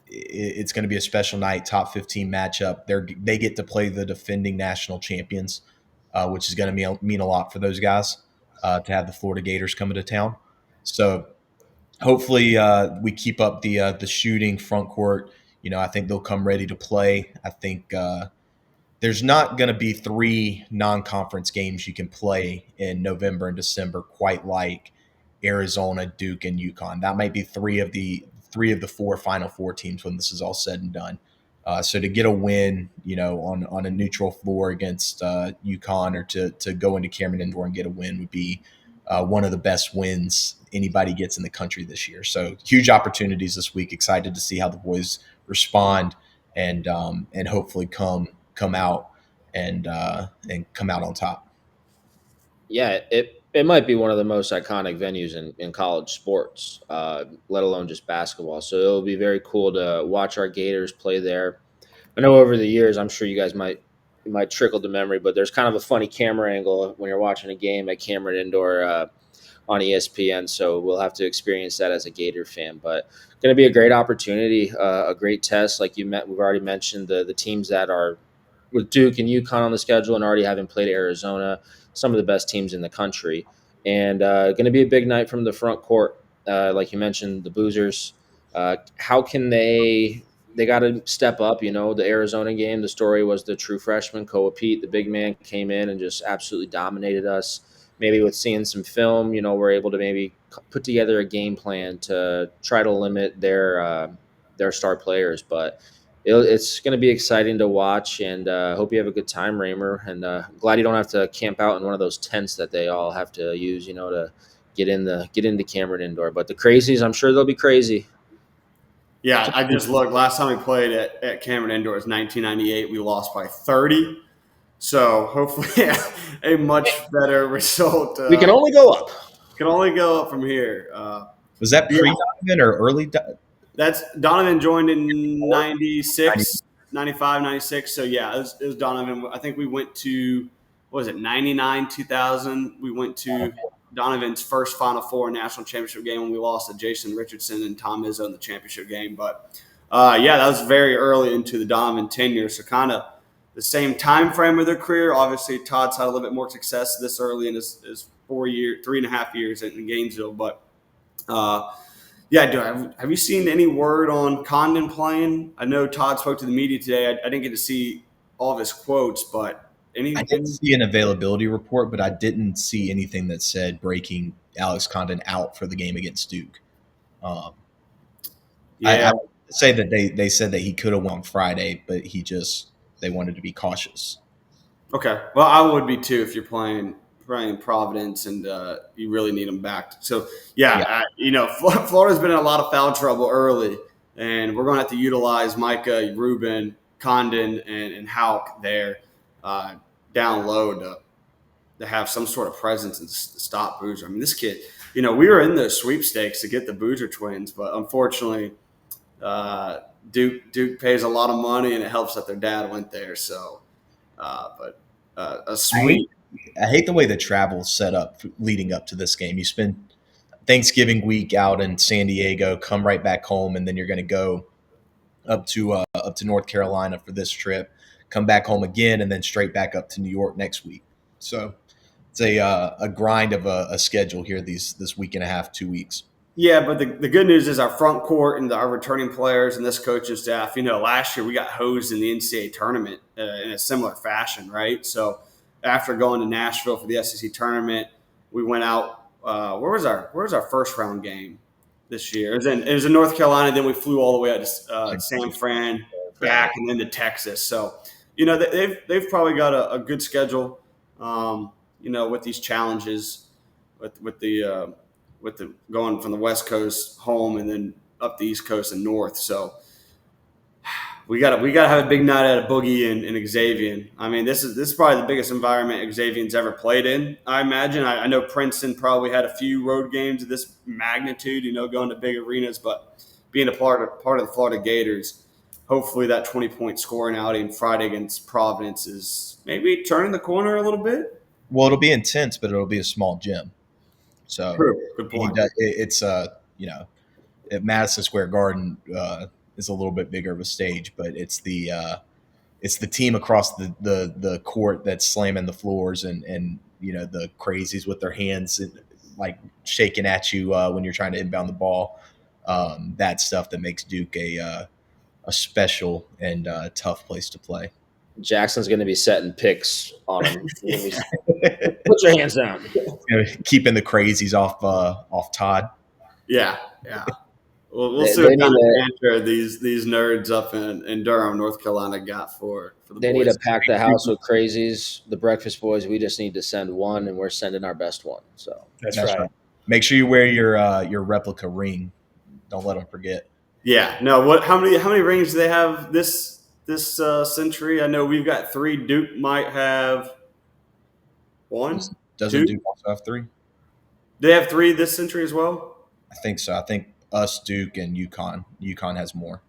It's going to be a special night, top 15 matchup. They get to play the defending national champions, which is going to mean a lot for those guys to have the Florida Gators coming to town. So hopefully we keep up the shooting front court. I think they'll come ready to play. I think there's not going to be 3 non-conference games you can play in November and December quite like Arizona, Duke, and UConn. That might be 3 of the 4 Final Four teams when this is all said and done. So to get a win, on a neutral floor against UConn, or to go into Cameron Indoor and get a win would be one of the best wins anybody gets in the country this year. So huge opportunities this week. Excited to see how the boys respond and hopefully come out and come out on top. Yeah, it might be one of the most iconic venues in college sports, let alone just basketball. So it'll be very cool to watch our Gators play there. I know over the years, I'm sure you guys might trickle to memory, but there's kind of a funny camera angle when you're watching a game at Cameron Indoor on ESPN. So we'll have to experience that as a Gator fan. But going to be a great opportunity, a great test. Like we've already mentioned the teams that are with Duke and UConn on the schedule and already having played Arizona, some of the best teams in the country. And going to be a big night from the front court. Like you mentioned, the Boozers. How can they got to step up? The Arizona game, the story was the true freshman, Koa Pete, the big man, came in and just absolutely dominated us. Maybe with seeing some film, we're able to maybe put together a game plan to try to limit their star players. But it's going to be exciting to watch, and hope you have a good time, Raymer. And glad you don't have to camp out in one of those tents that they all have to use, to get into Cameron Indoor. But the crazies, I'm sure they'll be crazy. Yeah, I just looked. Last time we played at Cameron Indoor was 1998. We lost by 30. So hopefully a much better result. We can only go up. Can only go up from here. Was that pre-Donovan or early? That's Donovan joined in 96, 95, 96. So, yeah, it was Donovan. I think we went to, 99, 2000. We went to Donovan's first Final Four national championship game when we lost to Jason Richardson and Tom Izzo in the championship game. But, that was very early into the Donovan tenure. So, kind of the same time frame of their career. Obviously, Todd's had a little bit more success this early in his 3.5 years in Gainesville. But, have you seen any word on Condon playing? I know Todd spoke to the media today. I didn't get to see all of his quotes, but I didn't see an availability report, but I didn't see anything that said breaking Alex Condon out for the game against Duke. I would say that they said that he could have won Friday, but they wanted to be cautious. Okay. Well, I would be too if you're playing Providence and you really need them back. So, Florida's been in a lot of foul trouble early, and we're going to have to utilize Micah, Rubin, Condon, and Houck there down low to to have some sort of presence and stop Boozer. I mean, this kid, we were in the sweepstakes to get the Boozer twins, but unfortunately, Duke pays a lot of money, and it helps that their dad went there. So, but a sweet. I hate the way the travel's set up leading up to this game. You spend Thanksgiving week out in San Diego, come right back home, and then you're going to go up to North Carolina for this trip, come back home again, and then straight back up to New York next week. So it's a grind of a schedule here this week and a half, 2 weeks. Yeah, but the good news is our front court and our returning players and this coaching staff, last year we got hosed in the NCAA tournament in a similar fashion, right? So after going to Nashville for the SEC tournament, we went out. Where was our first round game this year? It was in North Carolina. Then we flew all the way out to San Fran, back, and then to Texas. So they've probably got a good schedule. With these challenges, with the going from the West Coast home and then up the East Coast and north. So we got to have a big night at a Boogie in Xavier. I mean, this is probably the biggest environment Xavier's ever played in, I imagine. I know Princeton probably had a few road games of this magnitude, going to big arenas, but being a part of the Florida Gators, hopefully that 20-point scoring outing Friday against Providence is maybe turning the corner a little bit. Well, it'll be intense, but it'll be a small gym. So good point. It's at Madison Square Garden is a little bit bigger of a stage, but it's the team across the court that's slamming the floors and the crazies with their hands like shaking at you when you're trying to inbound the ball. That stuff that makes Duke a special and tough place to play. Jackson's going to be setting picks on him. Put your hands down. Keeping the crazies off Todd. Yeah. We'll see what kind of answer these nerds up in Durham, North Carolina got for the They boys. need to pack the house with crazies. The Breakfast Boys, we just need to send one, and we're sending our best one. So That's right. Make sure you wear your replica ring. Don't let them forget. Yeah. No. How many rings do they have this century? I know we've got 3. Duke might have 1. Doesn't 2? Duke also have 3? They have 3 this century as well? I think so. I think us, Duke, and UConn. UConn has more.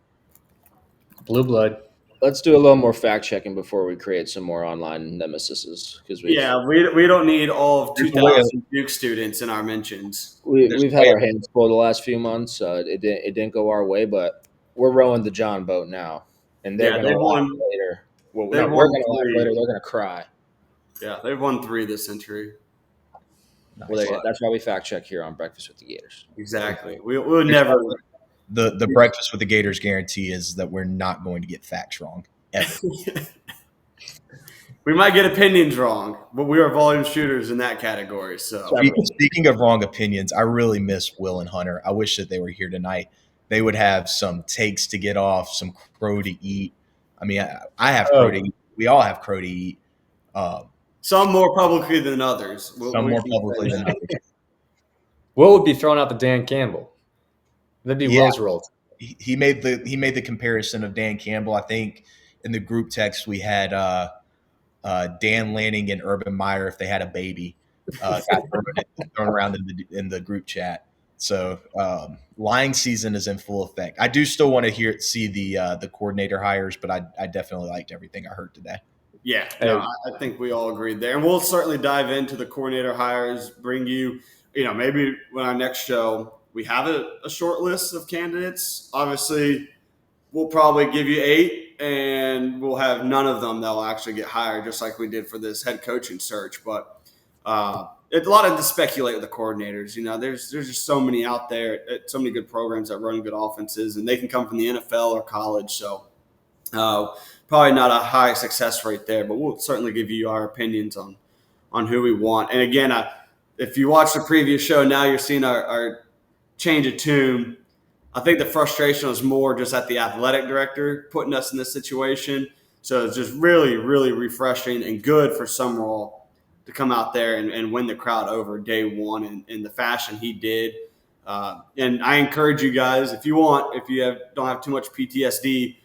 Blue blood. let's do a little more fact checking before we create some more online nemesises. Because we don't need all of 2,000 Duke students in our mentions. We've had our hands full the last few months. It didn't go our way, but we're rowing the John boat now, and they're going to laugh later. Well, we're going to laugh later. They're going to cry. Yeah, they've won 3 this century. Nice. Well, that's why we fact check here on Breakfast with the Gators. Exactly. We'll never. The Breakfast with the Gators guarantee is that we're not going to get facts wrong ever. We might get opinions wrong, but we are volume shooters in that category. So speaking of wrong opinions, I really miss Will and Hunter. I wish that they were here tonight. They would have some takes to get off, some crow to eat. I mean, I have crow to eat. We all have crow to eat. Some more publicly than others. Some more publicly than others. Will would be throwing out the Dan Campbell. That'd be Will's role. He made the comparison of Dan Campbell. I think in the group text we had Dan Lanning and Urban Meyer, if they had a baby, got thrown around in the group chat. So lying season is in full effect. I do still want to see the coordinator hires, but I definitely liked everything I heard today. Yeah, no, I think we all agreed there. And we'll certainly dive into the coordinator hires, bring you, maybe when our next show, we have a short list of candidates. Obviously, we'll probably give you 8, and we'll have none of them that will actually get hired, just like we did for this head coaching search. But it's a lot of to speculate with the coordinators. There's just so many out there, so many good programs that run good offenses, and they can come from the NFL or college. So probably not a high success rate there, but we'll certainly give you our opinions on who we want. And again, if you watch the previous show, now you're seeing our change of tune. I think the frustration was more just at the athletic director putting us in this situation. So it's just really, really refreshing and good for Summerall to come out there and win the crowd over day one in the fashion he did. And I encourage you guys, if you don't have too much PTSD,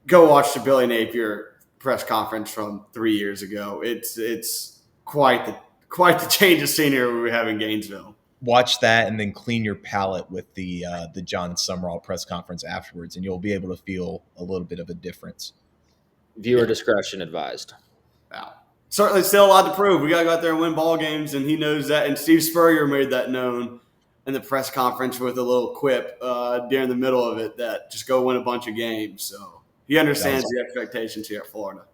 go watch the Billy Napier press conference from 3 years ago. It's quite the change of scenery we have in Gainesville. Watch that and then clean your palate with the Jon Sumrall press conference afterwards, and you'll be able to feel a little bit of a difference. Viewer discretion advised. Wow. Certainly still a lot to prove. We got to go out there and win ball games, and he knows that. And Steve Spurrier made that known in the press conference with a little quip during the middle of it that just go win a bunch of games. So he understands the expectations here at Florida.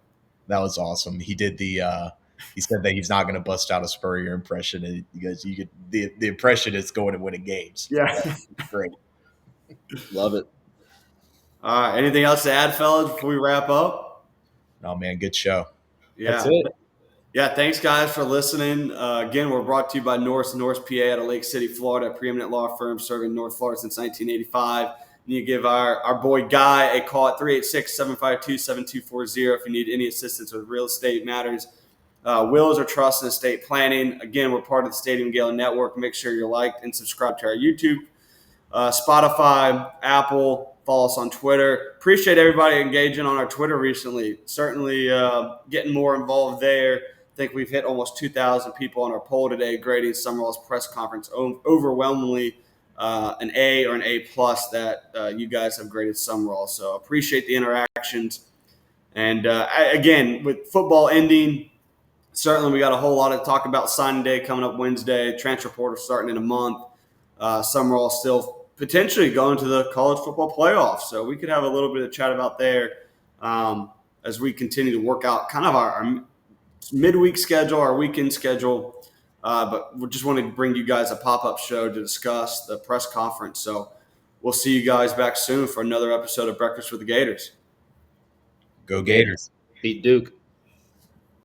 That was awesome. He did he said that he's not going to bust out a Spurrier impression, and because the impression is going and winning games. Yeah. Great. Love it. All right. Anything else to add, fellas, before we wrap up? Oh, man, good show. Yeah. That's it. Yeah, thanks, guys, for listening. Again, we're brought to you by Norris Norris, PA, out of Lake City, Florida, a preeminent law firm serving North Florida since 1985. And you give our boy Guy a call at 386-752-7240 if you need any assistance with real estate matters, wills, or trust and estate planning. Again, we're part of the Stadium and Gale network. Make sure you're liked and subscribe to our YouTube, Spotify, Apple. Follow us on Twitter. Appreciate everybody engaging on our Twitter recently. Certainly getting more involved there. I think we've hit almost 2,000 people on our poll today, grading Summerall's press conference overwhelmingly an A or an A+ that you guys have graded Sumrall. So appreciate the interactions. And again, with football ending, certainly we got a whole lot to talk about. Signing day coming up Wednesday. Transfer portal starting in a month. Summerall still potentially going to the college football playoffs. So we could have a little bit of chat about there as we continue to work out kind of our midweek schedule, our weekend schedule. But we just wanted to bring you guys a pop-up show to discuss the press conference. So we'll see you guys back soon for another episode of Breakfast with the Gators. Go Gators. Beat Duke.